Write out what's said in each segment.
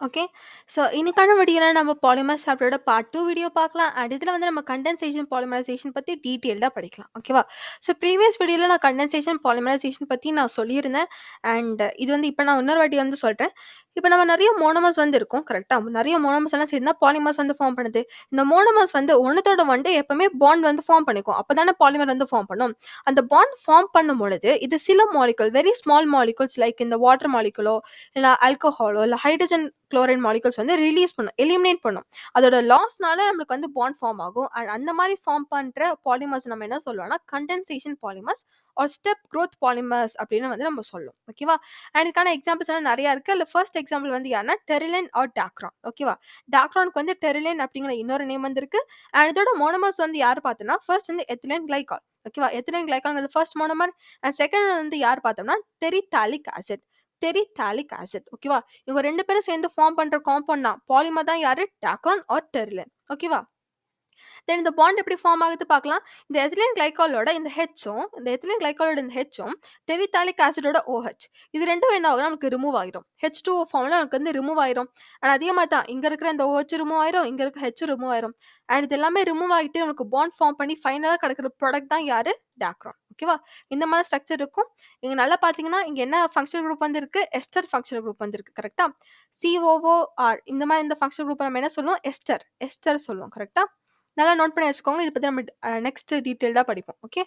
Okay. So இன்னைக்கான வீடியோல நம்ம பாலிமர் சாப்டரோட பார்ட் 2 வீடியோ பார்க்கலாம். அண்ட் இதுல வந்து நம்ம கண்டென்சேஷன், பாலிமரைசேஷன் பத்தி டீட்டெயில்டா படிக்கலாம். ஓகேவா? ஸோ ப்ரீவியஸ் வீடியோல நான் கண்டென்சேஷன், பாலிமரைசேஷன் பத்தி நான் சொல்லியிருந்தேன். அண்ட் இது வந்து இப்ப நான் இன்னொரு வாட்டி வந்து சொல்றேன். இப்ப நம்ம நெறைய மோனோமர்ஸ் வந்து இருக்கும். கரெக்ட்டா? நெறைய மோனோமர்ஸ் எல்லாம் சேர்ந்து தான் பாலிமர்ஸ் வந்து ஃபார்ம் பண்ணுது. இந்த மோனோமர்ஸ் வந்து ஒண்ணுத்தோட ஒன்று எப்பவுமே பாண்ட் வந்து ஃபார்ம் பண்ணிக்கும். அப்பதானே பாலிமர் வந்து ஃபார்ம் பண்ணும். அந்த பாண்ட் ஃபார்ம் பண்ணும் பொழுது, இது சில molecule, very small molecules like இந்த வாட்டர் மாலிக்யூலோ, இல்ல ஆல்கஹாலோ, இல்ல ஹைட்ரஜன் குளோரைன் மாலிகூல்ஸ் வந்து ரிலீஸ் பண்ணும், எலிமினேட் பண்ணும். அதோட லாஸ்னால நம்மளுக்கு வந்து பாண்ட் ஃபார்ம் ஆகும். அண்ட் அந்த மாதிரி ஃபார்ம் பண்ற பாலிமர்ஸ் நம்ம என்ன சொல்லுவோம்னா condensation polymers or step growth polymers அப்படின்னு வந்து நம்ம சொல்லுவோம். ஓகேவா? அண்ட் இதுக்கான எக்ஸாம்பிள்ஸ் எல்லாம் நிறைய இருக்கு. அதுல ஃபர்ஸ்ட் எக்ஸாம்பிள் வந்து யாருன்னா டெரிலின் ஆர் டாக்ரான். ஓகேவா? டாக்ரானுக்கு வந்து டெரிலின் அப்படிங்கிற இன்னொரு நேம் வந்து இருக்கு. அண்ட் இதோட மோனோமர்ஸ் வந்து யார் பார்த்தோம்னா ஃபர்ஸ்ட் வந்து எத்திலின் கிளைகால். ஓகேவா? Ethylene glycol first monomer. And second வந்து யார் பார்த்தோம்னா டெரித்தாலிக் ஆசிட். டெரித்தாலிக் ஆசிட். ஓகேவா? இவங்க 2 பேரும் சேர்ந்து ஃபார்ம் பண்ற காம்பவுண்ட் தான். பாலிமர் தான் யாரு? Dacron or Terylene. ஓகேவா? தென் இந்த பாண்ட் எப்படி ஃபார்ம் ஆகுது பார்க்கலாம். இந்த எத்திலீன் கிளைகாலோட இந்த ஹெச்சும், இந்த எத்திலீன் கிளைகாலோட இந்த ஹெச்சும் டெரித்தாலிக் ஆசிடோட OH இது 2ம் என்ன ஆகும்னா நமக்கு ரிமூவ் ஆயிரும். H2O ஃபார்ம்ல நமக்கு வந்து ரிமூவ் ஆயிரும். அண்ட் அதே மாதிரி தான் இங்க இருக்கிற இந்த OH ரிமூவ் ஆயிரும், இங்க இருக்க H ரிமூவ் ஆயிரும். அண்ட் இது எல்லாமே ரிமூவ் ஆகிட்டு நமக்கு பாண்ட் ஃபார்ம் பண்ணி ஃபைனலா கிடைக்கிற ப்ராடக்ட் தான் யாரு? டாக்ரான். ஓகேவா? இந்த மாதிரி ஸ்ட்ரக்சர் இருக்கும். இங்க நல்லா பார்த்தீங்கன்னா, இங்க என்ன ஃபங்ஷனல் குரூப் வந்து இருக்கு? எஸ்டர் ஃபங்ஷனல் குரூப் வந்து இருக்கு. கரெக்ட்டா? COOR இந்த மாதிரி இந்த ஃபங்ஷனல் குரூப்ப நம்ம என்ன சொல்லுவோம்? எஸ்டர். எஸ்டர் சொல்லுவோம். கரெக்ட்டா? நல்லா நோட் பண்ணி வச்சுக்கோங்க. இத பத்தி நம்ம நெக்ஸ்ட் டீடைல்டா படிப்போம். ஓகே.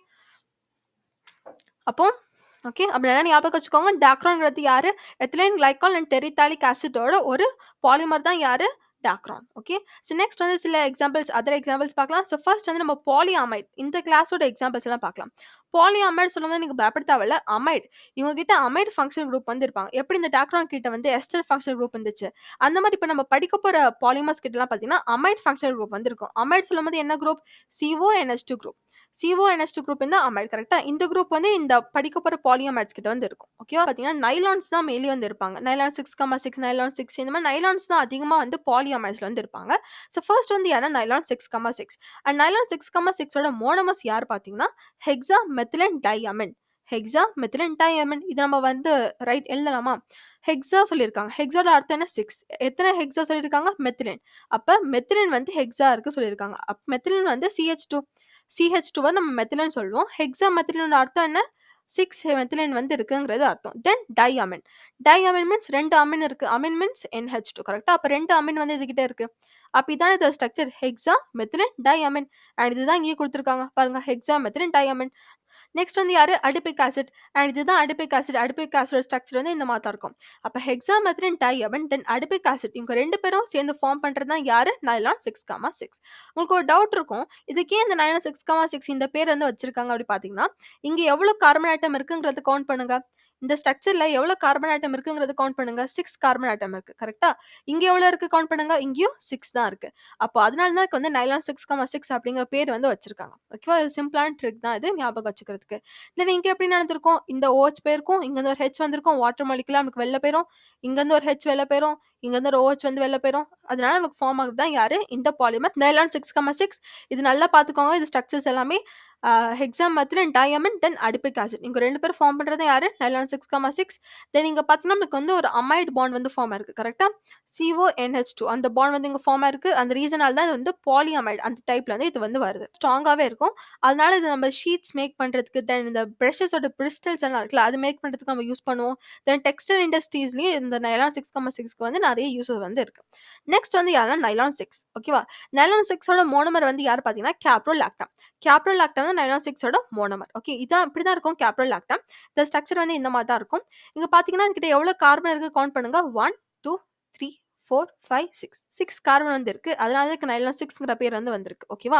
அப்போ ஓகே. அப்படி நல்லா ஞாபகம் வச்சுக்கோங்க. டாக்ரான்ங்கிறது யாரு? எத்திலீன் கிளைகால் அண்ட் டெரித்தாலிக் ஆசிடோட ஒரு பாலிமர் தான் யாரு? டாக்ரான். ஓகே. ஸோ நெக்ஸ்ட் வந்து சில எக்ஸாம்பிள்ஸ், அதர் எக்ஸாம்பிள்ஸ் பார்க்கலாம். ஸோ ஃபர்ஸ்ட் வந்து நம்ம பாலிஅமைட் இந்த கிளாஸோட எக்ஸாம்பிள்ஸ் எல்லாம் பார்க்கலாம். பாலிஅமைட் சொல்லும்போது நீங்க பயப்பட தேவையில்ல. அமைட் இவங்க கிட்ட அமைட் ஃபங்ஷனல் குரூப் வந்து இருப்பாங்க. எப்படி இந்த டாக்ரான் கிட்ட வந்து எஸ்டர் ஃபங்ஷனல் குரூப் இருந்துச்சு. அந்த மாதிரி இப்ப நம்ம படிக்க போற பாலிமர்ஸ் கிட்டலாம் பார்த்தீங்கன்னா, அமைட் ஃபங்ஷனல் குரூப் வந்து இருக்கும். அமைட் சொல்லும்போது என்ன group? CONH2 group. CONH2 group இந்த அமைட். கரெக்ட்டா? இந்த குரூப் வந்து இந்த படிக்க போற பாலிஅமைட்ஸ் கிட்ட வந்து இருக்கும். ஓகேவா? பார்த்தீங்கன்னா நைலான்ஸ் தான் மெயின்லி வந்து இருப்பாங்க. நைலான் 6,6, நைலான் 6 இந்த மாதிரி நைலான்ஸ் தான் அதிகமா வந்து பாலிஅமைட்ஸ்ல வந்து இருப்பாங்க. ஸோ ஃபர்ஸ்ட் வந்து யாருன்னா நைலான் 6,6 அண்ட் நைலான் 6,6 ஓட மோனோமர்ஸ் யார் பார்த்தீங்கன்னா, ஹெக்ஸா மெத்திலன் டைஅமின். ஹெக்ஸா மெத்திலன் டைஅமின் இது நம்ம வந்து ரைட் எழுதலாமா? ஹெக்ஸா சொல்லியிருக்காங்க. ஹெக்ஸாவோட அர்த்தம் என்ன? 6. எத்தனை ஹெக்ஸா சொல்லியிருக்காங்க? மெத்திலின். அப்ப மெத்திலின் வந்து ஹெக்ஸா இருக்கு சொல்லியிருக்காங்க. மெத்திலின் வந்து CH2. CH2வ நம்ம மெத்திலின் சொல்லுவோம். ஹெக்ஸா மெத்திலினோட அர்த்தம் என்ன? 6 மெத்திலின் வந்து இருக்குங்கிறது அர்த்தம். தென் டைஅமின். டைஅமின் மீன்ஸ் 2 அமின் இருக்கு. அமின் மீன்ஸ் NH2 கரெக்ட்டா? அப்ப 2 அமின் வந்து இதுகிட்ட இருக்கு. அப்ப இதான இந்த ஸ்ட்ரக்சர் ஹெக்ஸா மெத்திலின் டைஅமின். அண்ட் இதுதான் இங்கேயே குடுத்துருக்காங்க. பாருங்க ஹெக்ஸா மெத்திலின் டைஅமின். நெக்ஸ்ட் வந்து யாரு? Adipic acid. அண்ட் இதுதான் அடிபிக் ஆசிட். அடிபிக் ஆசிடோட ஸ்ட்ரக்சர் வந்து இந்த மாதிரி தான் இருக்கும். அப்ப ஹெக்ஸாமெத்திலின் டைஅமின் தென் அடிபிக் ஆசிட் இவங்க 2 பேரும் சேர்ந்து ஃபார்ம் பண்றது தான் யாரு? நைலான் 6,6. உங்களுக்கு ஒரு டவுட் இருக்கும். இதுக்கு ஏன் இந்த நைலான் 6,6 இந்த பேர் வந்து வச்சிருக்காங்க அப்படி பார்த்தீங்கன்னா, இங்க எவ்வளவு கார்பன் ஆட்டம் இருக்குங்கிறத கவுண்ட் பண்ணுங்க. இந்த ஸ்ட்ரக்சர்ல எவ்வளவு கார்பன் ஆட்டம் இருக்குங்கிறத கவுண்ட் பண்ணுங்க. 6 கார்பன் ஆட்டம் இருக்கு. கரெக்ட்டா? இங்க எவ்வளவு இருக்கு கவுண்ட் பண்ணுங்க. இங்கேயும் 6 தான் இருக்கு. அப்போ அதனால தான் இதுக்கு வந்து நைலான் 6,6 அப்படிங்கிற பேர் வந்து வச்சிருக்காங்க. ஓகேவா? இது சிம்பிளான ட்ரிக் தான் இது ஞாபகம் வச்சுக்கிறதுக்கு. தென் இங்க எப்படி நடந்திருக்கும்? இந்த OH போயிருக்கும். இங்க இருந்து ஒரு H வந்திருக்கும். வாட்டர் மாலிக்யூலா நமக்கு வெளில போயிரும். இங்க இருந்து ஒரு H வெளில போயிரும். இங்க இருந்து ஒரு OH வந்து வெளில போயிரும். அதனால நமக்கு ஃபார்ம் ஆகுறது தான் யாரு? இந்த பாலிமர் நைலான் 6,6. இது நல்லா பார்த்துக்கோங்க. இது ஸ்ட்ரக்சர்ஸ் எல்லாமே ஹெக்ஸாமெத்திலின் டைஅமின் தென் அடிபிக் ஆசிட். இவங்க 2 பேரும் ஃபார்ம் பண்றது யாரு? நைலான் 6,6. தென் இங்க பார்த்தீங்கன்னா நமக்கு வந்து ஒரு அமைட் பாண்ட் வந்து ஃபார்ம் ஆயிருக்கு. கரெக்ட்டா? CONH2 அந்த பாண்ட் வந்து இங்க ஃபார்ம் ஆயிருக்கு. அந்த ரீசனால தான் இது வந்து பாலிஅமைட் அந்த டைப்ல வந்து இது வந்து வருது. ஸ்ட்ராங்காவே இருக்கும். அதனால இது நம்ம ஷீட்ஸ் மேக் பண்றதுக்கு தென் இந்த பிரஷஸோட பிரிஸ்டல்ஸ் எல்லாம் இருக்குல்ல அது மேக் பண்றதுக்கு நம்ம யூஸ் பண்ணுவோம். தென் டெக்ஸ்டைல் இண்டஸ்ட்ரீஸ்லயும் இந்த நைலான் 6,6க்கு வந்து நிறைய யூசஸ் வந்து இருக்கு. நெக்ஸ்ட் வந்து யாருன்னா நைலான் 6. ஓகேவா? நைலான் 6ஓட மோனோமர் வந்து யார் பார்த்தீங்கன்னா கேப்ரோலாக்டம். கேப்ரோலாக்டம் வந்து நைலான் 6ஓட மோனோமர். ஓகே. இதான் இப்படிதான் இருக்கும் கேப்ரோலாக்டம். இந்த ஸ்ட்ரக்சர் வந்து இந்த மாதிரி தான் இருக்கும். இங்க பார்த்தீங்கன்னா இதுகிட்ட எவ்வளவு கார்பன் இருக்கு கவுண்ட் பண்ணுங்க. 1, 2, 3, 4, 5, 6. 6 கார்பன் வந்து இருக்கு. அதனால தான் இதுக்கு நைலான் 6ங்கிற பேர் வந்து வந்திருக்கு. ஓகேவா?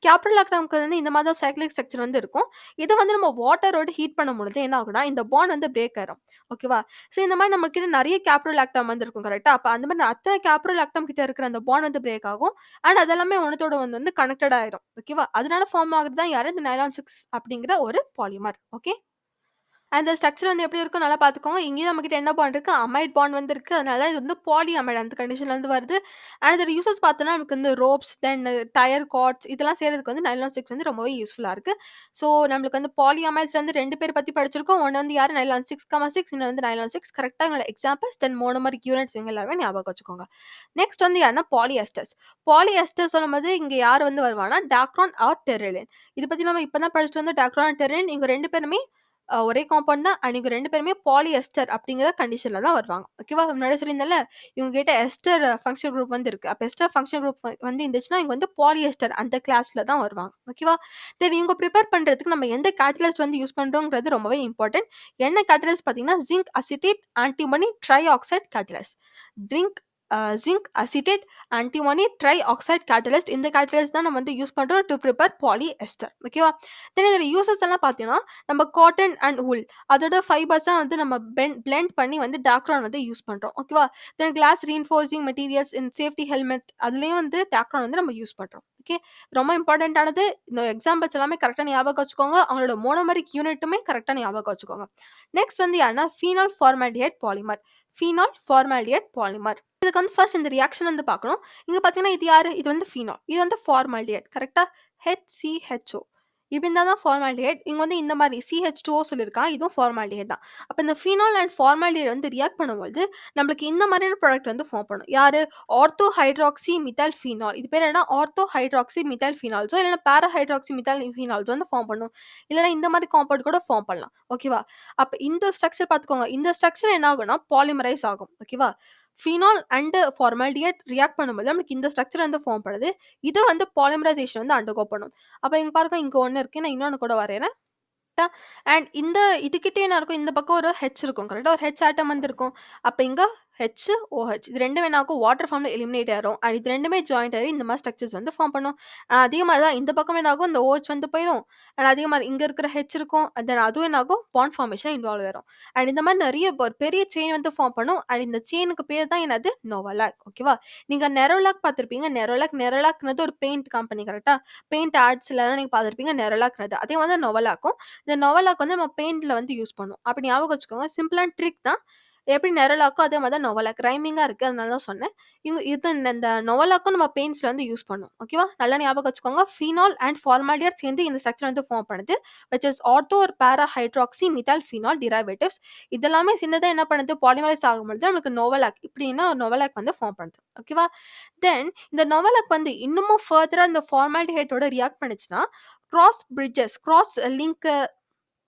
கேப்ரோலாக்டம்க்கு வந்து இந்த மாதிரி தான் சைக்ளிக் ஸ்ட்ரக்சர் வந்து இருக்கும். இத வந்து நம்ம வாட்டரோட ஹீட் பண்ணும்பொழுது என்ன ஆகும்னா, இந்த பாண்ட் வந்து பிரேக் ஆயிரும். ஓகேவா? ஸோ இந்த மாதிரி நம்மகிட்ட நிறைய கேப்ரோலாக்டம் வந்து இருக்கும். கரெக்ட்டா? அப்ப அந்த மாதிரி அத்தனை கேப்ரோலாக்டம் கிட்ட இருக்கிற அந்த பாண்ட் வந்து பிரேக் ஆகும். அண்ட் அதெல்லாமே ஒன்னத்தோட ஒண்ணு வந்து கனெக்டட் ஆயிரும். ஓகேவா? அதனால ஃபார்ம் ஆகுறது தான் யாரு? இந்த நைலான் 6 அப்படிங்கிற ஒரு பாலிமர். ஓகே. அந்த ஸ்ட்ரக்சர் வந்து எப்படி இருக்கும் நல்லா பார்த்துக்கோங்க. இங்கேயும் நம்மகிட்ட என்ன பாண்ட் இருக்கு? அமைட் பாண்ட் வந்து இருக்கு. அதனால தான் இது வந்து பாலி அமைட் அந்த கண்டிஷன்ல இருந்து வருது. அண்ட் இதோட யூசஸ் பார்த்தோம்னா, நமக்கு வந்து ரோப்ஸ், தென் டயர் கார்ட்ஸ் இதெல்லாம் செய்றதுக்கு வந்து நைலான் ஸ்டிக்ஸ் வந்து ரொம்பவே யூஸ்ஃபுல்லா இருக்கு. ஸோ, நம்மளுக்கு வந்து பாலி அமைட்ஸ்ல வந்து 2 பேர் பத்தி படிச்சிருக்கோம். ஒண்ணு வந்து யாரு? நைலான் 6,6 இன்னொன்னு வந்து நைலான் 6 கரெக்ட்டா எங்களோட எக்ஸாம்பிள்ஸ், தென் மோனோமரிக் யூனிட்ஸ் இவங்க எல்லாமே ஞாபகம் வச்சுக்கோங்க. நெக்ஸ்ட் வந்து யாருன்னா பாலிஎஸ்டர்ஸ். பாலிஎஸ்டர் சொல்லும்போது இங்க யார் வந்து வருவாங்கன்னா, டாக்ரான் ஆர் டெர்ரலின். இத பத்தி நம்ம இப்ப தான் படிச்சுட்டு வந்தோம். டாக்ரான், டெர்ரலின் இவங்க 2 பேருமே ஒரே காம்பவுண்ட் தான். அண்ட் இவங்க 2 பேருமே பாலிஎஸ்டர் அப்படிங்கிற கண்டிஷன்ல தான் வருவாங்க. ஓகேவா? முன்னாடியே சொல்லியிருந்தேன்ல, இவங்க கிட்ட எஸ்டர் ஃபங்ஷனல் குரூப் வந்து இருக்கு. அப்ப எஸ்டர் ஃபங்ஷனல் குரூப் வந்து இருந்துச்சுன்னா, இவங்க வந்து பாலிஎஸ்டர் அந்த கிளாஸ்ல தான் வருவாங்க. ஓகேவா? தென் இவங்க பிரிப்பேர் பண்றதுக்கு நம்ம எந்த கேட்டலிஸ்ட் வந்து யூஸ் பண்றோம்ங்கிறது ரொம்பவே இம்பார்ட்டன்ட். என்ன கேட்டலிஸ்ட் பார்த்தீங்கன்னா, zinc acetate antimony try oxide catalyst. Drink zinc acetate antimony try oxide catalyst இந்த கேட்டலிஸ்ட் தான் நம்ம வந்து யூஸ் பண்றோம் டு பிரிப்பேர் பாலிஎஸ்டர். ஓகேவா? தென் இதோட யூசஸ் எல்லாம் பார்த்தீங்கன்னா, நம்ம காட்டன் அண்ட் வூல் அதோட ஃபைபர்ஸா வந்து நம்ம பிளெண்ட் பண்ணி வந்து டாக்ரான் வந்து யூஸ் பண்றோம். ஓகேவா? Then class reinforcing materials in safety helmet அதுலயும் வந்து டாக்ரான் வந்து நம்ம யூஸ் பண்றோம். ஓகே. ரொம்ப இம்பார்ட்டன்ட்டானது இந்த எக்ஸாம்பிள்ஸ் எல்லாமே கரெக்ட்டா ஞாபகம் வச்சுக்கோங்க. அவங்களோட மோனோமரிக் யூனிட்டுமே கரெக்ட்டா ஞாபகம் வச்சுக்கோங்க. நெக்ஸ்ட் வந்து யாருன்னா phenol formaldehyde polymer. Phenol formaldehyde polymer. இதுக்கு வந்து ஃபர்ஸ்ட் இந்த ரியாக்ஷன் வந்து பார்க்கணும். இங்க பார்த்தீங்கன்னா, இது யாரு? இது வந்து ஃபீனால். இது வந்து ஃபார்மால்டிஹைட் கரெக்ட்டா? HCHO. இப்படி இருந்தா தான் ஃபார்மால்டிஹைட். இங்க வந்து இந்த மாரி CH2O சொல்லியிருக்கான். இதுவும் ஃபார்மால்டிஹைட் தான். அப்ப இந்த ஃபீனால் அண்ட் ஃபார்மால்டிஹைட் வந்து ரியாக்ட் பண்ணும்பொழுது, நம்மளுக்கு இந்த மாதிரியான ப்ராடக்ட் வந்து ஃபார்ம் பண்ணும். யாரு? Ortho hydroxy methyl phenol. இது பேர் என்ன? ஆர்த்தோ ஹைட்ராக்ஸி மித்தைல் ஃபீனால்ஸோ இல்லைன்னா பேரா ஹைட்ராக்ஸி மித்தைல் ஃபீனால்ஸோ வந்து ஃபார்ம் பண்ணும். இல்லைன்னா இந்த மாரி காம்பவுண்ட் கூட ஃபார்ம் பண்ணலாம். ஓகேவா? அப்ப இந்த ஸ்ட்ரக்சர் பார்த்துக்கோங்க. இந்த ஸ்ட்ரக்சர் என்ன ஆகும்னா பாலிமரைஸ் ஆகும். ஓகேவா? ஃபீனால் அண்ட் ஃபார்மால்டிஹைட் ரியாக்ட் பண்ணும்போது நமக்கு இந்த ஸ்ட்ரக்சர் வந்து ஃபார்ம் பண்ணுது. இத வந்து பாலிமரைசேஷன் வந்து அண்டர்கோ பண்ணும். அப்ப இங்க பாருங்க இங்க ஒண்ணு இருக்கு. நான் இன்னொன்னு கூட வரையறேன். அண்ட் இந்த இதுகிட்ட என்ன இருக்கும்? இந்த பக்கம் ஒரு H இருக்கும். கரெக்ட்டா? ஒரு H ஆட்டம் வந்து இருக்கும். அப்ப இங்க HOH இது 2ம் என்ன ஆகும்? வாட்டர் ஃபார்ம்ல எலிமினேட் ஆயிரும். அண்ட் இது 2மே ஜாயிண்ட் ஆயி இந்த மாரி ஸ்ட்ரக்சர்ஸ் வந்து ஃபார்ம் பண்ணும். அதே மாரி தான் இந்த பக்கம் என்ன ஆகும்? இந்த OH வந்து போயிரும். அண்ட் அதே மாரி இங்க இருக்கிற H இருக்கும். தென் அதுவும் என்ன ஆகும்? பாண்ட் ஃபார்மேஷன் இன்வால்வ் ஆயிரும். அண்ட் இந்த மாரி நெறைய ஒரு பெரிய செயின் வந்து ஃபார்ம் பண்ணும். அண்ட் இந்த செயினுக்கு பேர் தான் என்னது? நோவலாக். ஓகேவா? நீங்க நெரோலாக் பார்த்திருப்பீங்க. நெரோலாக்ங்கிறது ஒரு பெயிண்ட் கம்பெனி கரெக்ட்டா? பெயிண்ட் ஆட்ஸ்லலாம் நீங்க பார்த்திருப்பீங்க நெரோலாக்ங்கிறது. அதே மாரி தான் நோவலாக்கும். இந்த நோவலாக் வந்து நம்ம பெயிண்ட்ல வந்து யூஸ் பண்ணுவோம். அப்படி ஞாபகம் வச்சுக்கோங்க. சிம்பிளான ட்ரிக் தான். எப்படி நெரோலாக்கோ அதே மாரி தான் நோவலாக். ரைமிங்கா இருக்கு. அதனால தான் சொன்னேன். இது இந்த நோவலாக்கும் நம்ம பெயிண்ட்ஸ்ல வந்து யூஸ் பண்ணுவோம். ஓகேவா? நல்லா ஞாபகம் வச்சுக்கோங்க. ஃபீனால் அண்ட் ஃபார்மால்டிஹைட் சேர்ந்து இந்த ஸ்ட்ரக்சர் வந்து ஃபார்ம் பண்ணுது. விச் இஸ் ஆர்த்தோ ஆர் பேரா ஹைட்ராக்ஸி மித்தைல் ஃபீனால் டிரைவேட்டிவ்ஸ். இதெல்லாமே சேர்ந்து தான் என்ன பண்ணுது? பாலிமரைஸ் ஆகும்பொழுது நமக்கு நோவலாக் இப்படின்னா நோவலாக் வந்து ஃபார்ம் பண்ணுது. ஓகேவா? தென் இந்த நோவலாக் வந்து இன்னமும் ஃபர்தரா இந்த ஃபார்மால்டிஹைட்டோட ரியாக்ட் பண்ணுச்சுன்னா, கிராஸ் லிங்க்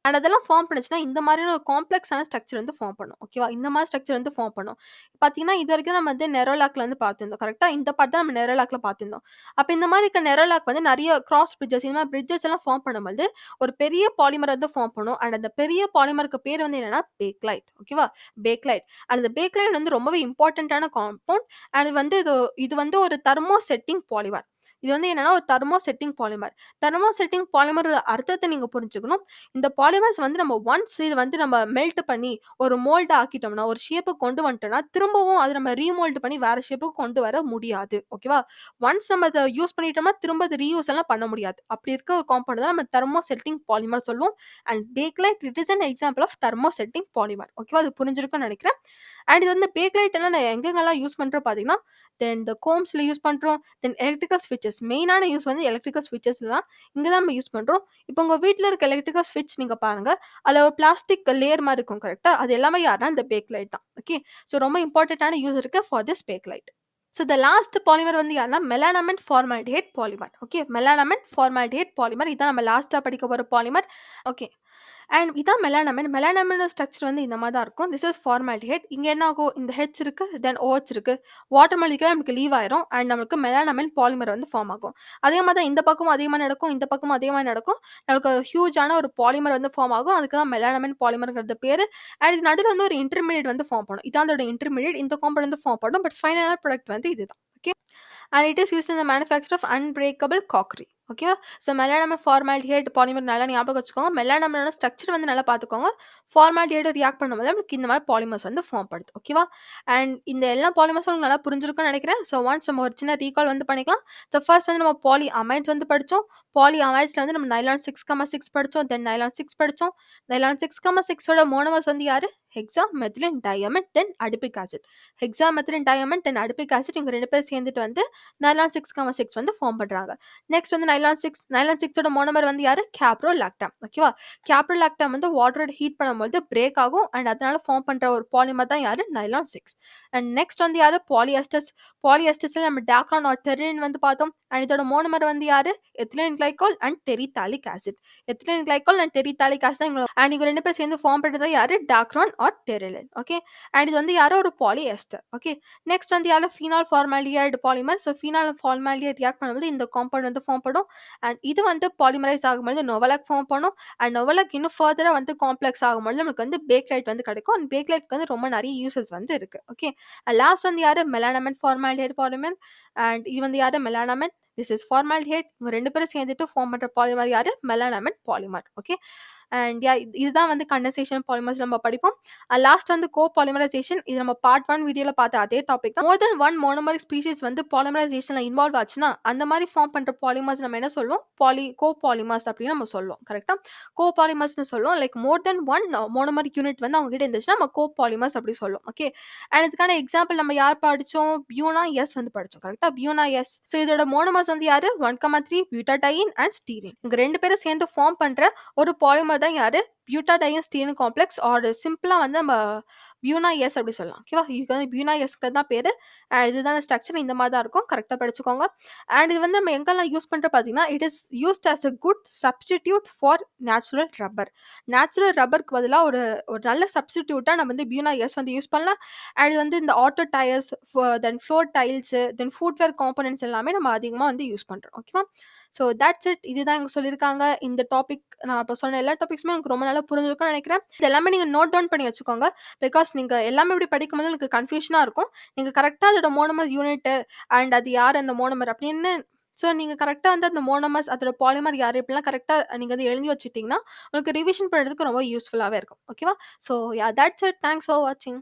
அண்ட் அதெல்லாம் ஃபார்ம் பண்ணுச்சுன்னா, இந்த மாதிரியான ஒரு காம்ப்ளெக்ஸான ஸ்ட்ரக்சர் வந்து ஃபார்ம் பண்ணும். ஓகேவா? இந்த மாரி ஸ்ட்ரக்சர் வந்து ஃபார்ம் பண்ணும். பார்த்தீங்கன்னா, இதுவரைக்கும் நம்ம வந்து நெரோலாக்ல வந்து பார்த்திருந்தோம். கரெக்ட்டா? இந்த பார்ட் தான் நம்ம நெரோலாக்ல பார்த்திருந்தோம். அப்ப இந்த மாரி இருக்க நெரோலாக் வந்து நெறைய கிராஸ் பிரிட்ஜஸ் இந்த மாரி பிரிட்ஜஸ் எல்லாம் ஃபார்ம் பண்ணும்போது, ஒரு பெரிய பாலிமர் வந்து ஃபார்ம் பண்ணும். அண்ட் அந்த பெரிய பாலிமருக்கு பேர் வந்து என்னன்னா, பேக்லைட். ஓகேவா? பேக்லைட். அண்ட் அந்த பேக்லைட் வந்து ரொம்பவே இம்பார்ட்டன்ட்டான காம்பவுண்ட். அண்ட் வந்து இது வந்து ஒரு தெர்மோ செட்டிங் பாலிமர். இது வந்து என்னன்னா, ஒரு thermosetting polymer. Thermosetting பாலிமரோட அர்த்தத்த நீங்க புரிஞ்சுக்கணும். இந்த பாலிமர்ஸ் வந்து நம்ம ஒன்ஸ் இது வந்து நம்ம மெல்ட் பண்ணி ஒரு மோல்ட் ஆக்கிட்டோம்னா, ஒரு ஷேப்புக்கு கொண்டு வந்துட்டோம்னா, திரும்பவும் அத நம்ம ரீமோல்ட் பண்ணி வேற ஷேப்புக்கு கொண்டு வர முடியாது. ஓகேவா? ஒன்ஸ் நம்ம அத யூஸ் பண்ணிட்டோம்னா, திரும்ப அத ரீயூஸ் எல்லாம் பண்ண முடியாது. அப்படி இருக்க ஒரு காம்பவுண்ட் தான் நம்ம தெர்மோ செட்டிங் பாலிமர் சொல்லுவோம். And bakelite it is an example of thermosetting polymer. ஓகேவா? அது புரிஞ்சிருக்கும்னு நெனைக்கிறேன். அண்ட் இது வந்து பேக்லைட் எல்லாம் நான் எங்கெங்கலாம் யூஸ் பண்றோம் பார்த்தீங்கன்னா, தென் இந்த கோம்ஸ்ல யூஸ் பண்றோம். தென் எலக்ட்ரிக்கல் ஸ்விட்சஸ் மெயினான யூஸ் வந்து எலக்ட்ரிக்கல் ஸ்விட்சஸ்ல தான். இங்க தான் நம்ம யூஸ் பண்றோம். இப்போ உங்க வீட்ல இருக்க எலக்ட்ரிக்கல் ஸ்விட்ச் நீங்க பாருங்க. அதுல ஒரு பிளாஸ்டிக் லேயர் மாரி இருக்கும் கரெக்ட்டா? அது எல்லாமே யாருன்னா இந்த பேக்லைட் தான். ஓகே. ஸோ ரொம்ப இம்பார்ட்டன்ட்டான யூஸ் இருக்கு for this Bakelite. So the last polymer வந்து யாருன்னா melamine formaldehyde polymer. Okay. Melamine formaldehyde polymer. இதான் நம்ம லாஸ்ட்டா படிக்க போற பாலிமர். ஓகே. அண்ட் இதான் மெலானமைன். மெலானமைனோட ஸ்ட்ரக்சர் வந்து இந்த மாரி தான் இருக்கும். This is formaldehyde. இங்க என்ன ஆகும்? இந்த H இருக்கு. தென் OH இருக்கு. வாட்டர் மாலிக்யூல் நமக்கு லீவ் ஆயிரும். அண்ட் நமக்கு மெலானமைன் பாலிமர் வந்து ஃபார்ம் ஆகும். அதே மாரி தான் இந்த பக்கமும் அதே மாரி நடக்கும். இந்த பக்கமும் அதே மாரி நடக்கும். நமக்கு ஹியூஜான ஒரு பாலிமர் வந்து ஃபார்ம் ஆகும். அதுக்கு தான் மெலானமைன் பாலிமர்ங்கிறது பேரு. அண்ட் இது நடுவுல வந்து ஒரு இன்டர்மீடியேட் வந்து ஃபார்ம் பண்ணும். இதான் அதோட இன்டர்மீடியேட். இந்த காம்பவுண்ட் வந்து ஃபார்ம் பண்ணும். பட் ஃபைனலான ப்ராடக்ட் வந்து இதுதான். Okay. And it is used in the manufacture of unbreakable crockery. ஓகேவா? ஸோ மெலானமைட், ஃபார்மால்டிஹைட், பாலிமர் நல்லா ஞாபகம் வச்சுக்கோங்க. மெலானமைடோட ஸ்ட்ரக்சர் வந்து நல்லா பார்த்துக்கோங்க. ஃபார்மால்டிஹைடு ரியாக்ட் பண்ணும்போது நமக்கு இந்த மாரி பாலிமர்ஸ் வந்து ஃபார்ம் பண்ணுது. ஓகேவா? அண்ட் இந்த எல்லா பாலிமர்ஸும் உங்களுக்கு நல்லா புரிஞ்சிருக்கும்னு நெனைக்கிறேன். ஸோ ஒன்ஸ் நம்ம ஒரு சின்ன ரீகால் வந்து பண்ணிக்கலாம். ஸோ ஃபர்ஸ்ட் வந்து நம்ம பாலி அமைட்ஸ் வந்து படிச்சோம். பாலி அமைட்ஸ்ல வந்து நம்ம நைலான் 6,6 படிச்சோம். தென் நைலான் 6 படிச்சோம். நைலான் 6,6 ஓட மோனோமர்ஸ் வந்து யாரு? ஹெக்ஸா மெத்திலின் டையமைட் தென் அடிபிக் ஆசிட். ஹெக்ஸா மெத்திலின் டையமைட் தென் அடிபிக் ஆசிட் இவங்க 2 பேரும் சேர்ந்துட்டு வந்து நைலான் 6,6 வந்து ஃபார்ம் பண்றாங்க. நெக்ஸ்ட் வந்து நைலான் 6 ஓட மோனோமர் வந்து யாரு? கேப்ரோலாக்டம். ஓகேவா? கேப்ரோலாக்டம் வந்து வாட்டரோட ஹீட் பண்ணும்போது பிரேக் ஆகும். அண்ட் அதனால ஃபார்ம் பண்ற ஒரு பாலிமர் தான் யாரு? நைலான் 6. அண்ட் நெக்ஸ்ட் வந்து யாரு? பாலிஎஸ்டர்ஸ். பாலிஎஸ்டர்ஸ்ல நம்ம டாக்ரான் ஆர் டெரின் வந்து பார்த்தோம். அண்ட் இதோட மோனோமர் வந்து யாரு? Ethylene glycol and terephthalic acid. Ethylene glycol and terephthalic acid தான் அண்ட் இவங்க 2 பேரும் சேர்ந்து ஃபார்ம் பண்றது யாரு? Dacron or Terylene. Okay. And இது வந்து யாரு? ஒரு பாலிஎஸ்டர். ஓகே. நெக்ஸ்ட் வந்து யாரு? Phenol formaldehyde polymer. So phenol formaldehyde react பண்ணும்போது இந்த காம்பவுண்ட் வந்து ஃபார்ம் பண்ணும். அண்ட் இது வந்து பாலிமரைஸ் ஆகும்போது நோவலாக் ஃபார்ம் பண்ணும். அண்ட் நோவலாக் இன்னும் ஃபர்தரா வந்து காம்ப்ளெக்ஸ் ஆகும்போது நமக்கு வந்து பேக்லைட் வந்து கிடைக்கும். அண்ட் பேக்லைட்க்கு வந்து ரொம்ப நிறைய யூசஸ் வந்து இருக்கு. ஓகே. லாஸ்ட் வந்து யாரு? மெலானமைட் ஃபார்மால்டிஹைடு பாலிமர். அண்ட் இது வந்து யாரு? மெலானமைட். This is formaldehyde. இவங்க 2 பேரும் சேர்ந்துட்டு ஃபார்ம் பண்ற பாலிமர் யாரு? மெலானமைட் பாலிமர். ஓகே. அண்ட் இதுதான் வந்து கண்டென்சேஷன் பாலிமர்ஸ் நம்ம படிப்போம். லாஸ்ட் வந்து co-polymerization. இது நம்ம பார்ட் 1 வீடியோல பார்த்த அதே டாபிக் தான். மோர் தென் ஒன் மோனோமரிக் ஸ்பீஷீஸ் வந்து பாலிமரைசேஷன்ல இன்வால்வ் ஆச்சுன்னா அந்த மாதிரி ஃபார்ம் பண்ற பாலிமர்ஸ் நம்ம என்ன சொல்லுவோம்? co-polymers அப்படின்னு நம்ம சொல்லுவோம். கரெக்டா? co-polymersனு சொல்லுவோம். லைக் மோர் தென் ஒன் மோனோமரிக் யூனிட் வந்து அவங்க கிட்ட இருந்துச்சுன்னா நம்ம co-polymers அப்படி சொல்லுவோம். ஓகே. அண்ட் இதுக்கான எக்ஸாம்பிள் நம்ம யார் படிச்சோம்? பியூனா எஸ் வந்து படிச்சோம். கரெக்டா? பியூனா எஸ். ஸோ இதோட மோனோமர்ஸ் வந்து யாரு? 1,3 பியூட்டாடைன் அண்ட் ஸ்டீரின். இவங்க 2 பேரும் சேர்ந்து ஃபார்ம் பண்ற ஒரு பாலிமர் தான் யாரு? பியூட்டாடைன் ஸ்டீரின் காம்ப்ளெக்ஸ் ஆர் சிம்பிளா வந்து நம்ம பியூனா எஸ் அப்படி சொல்லலாம். ஓகேவா? இதுக்கு வந்து பியூனா எஸ்க்கு தான் பேரு. இதுதான் ஸ்ட்ரக்சர் இந்த மாதிரி தான் இருக்கும். கரெக்டா படிச்சுக்கோங்க. அண்ட் இது வந்து நம்ம எங்கெல்லாம் யூஸ் பண்ற பார்த்தீங்கன்னா, it is used as a good substitute for natural rubber. Natural ரப்பருக்கு பதிலா ஒரு ஒரு நல்ல சப்ஸ்டிடியூட்டா நம்ம வந்து பியூனா எஸ் வந்து யூஸ் பண்ணலாம். அண்ட் இது வந்து இந்த auto tyres, then floor tiles, then footwear components எல்லாமே நம்ம அதிகமா வந்து யூஸ் பண்றோம். ஓகேவா? So that's it. இதுதான் இங்க சொல்லியிருக்காங்க. இந்த டாபிக் நான் இப்ப சொன்ன எல்லா டாபிக்ஸுமே உங்களுக்கு ரொம்ப நல்லா புரிஞ்சிருக்கும்னு நினைக்கிறேன். இது எல்லாமே நீங்க நோட் டவுன் பண்ணி வச்சுக்கோங்க. பிகாஸ் நீங்க எல்லாமே இப்படி படிக்கும்போது உங்களுக்கு கன்ஃப்யூஷனா இருக்கும். நீங்க கரெக்ட்டா அதோட மோனோமர் யூனிட் அண்ட் அது யார் அந்த மோனோமர் அப்படின்னு ஸோ நீங்க கரெக்ட்டா வந்து அந்த மோனோமர்ஸ் அதோட பாலிமர் யாரு இப்படிலாம் கரெக்ட்டா நீங்க வந்து எழுதி வச்சுட்டீங்கன்னா, உங்களுக்கு ரிவிஷன் பண்றதுக்கு ரொம்ப யூஸ்ஃபுல்லாவே இருக்கும். ஓகேவா? So that's it. Thanks for வாட்சிங்.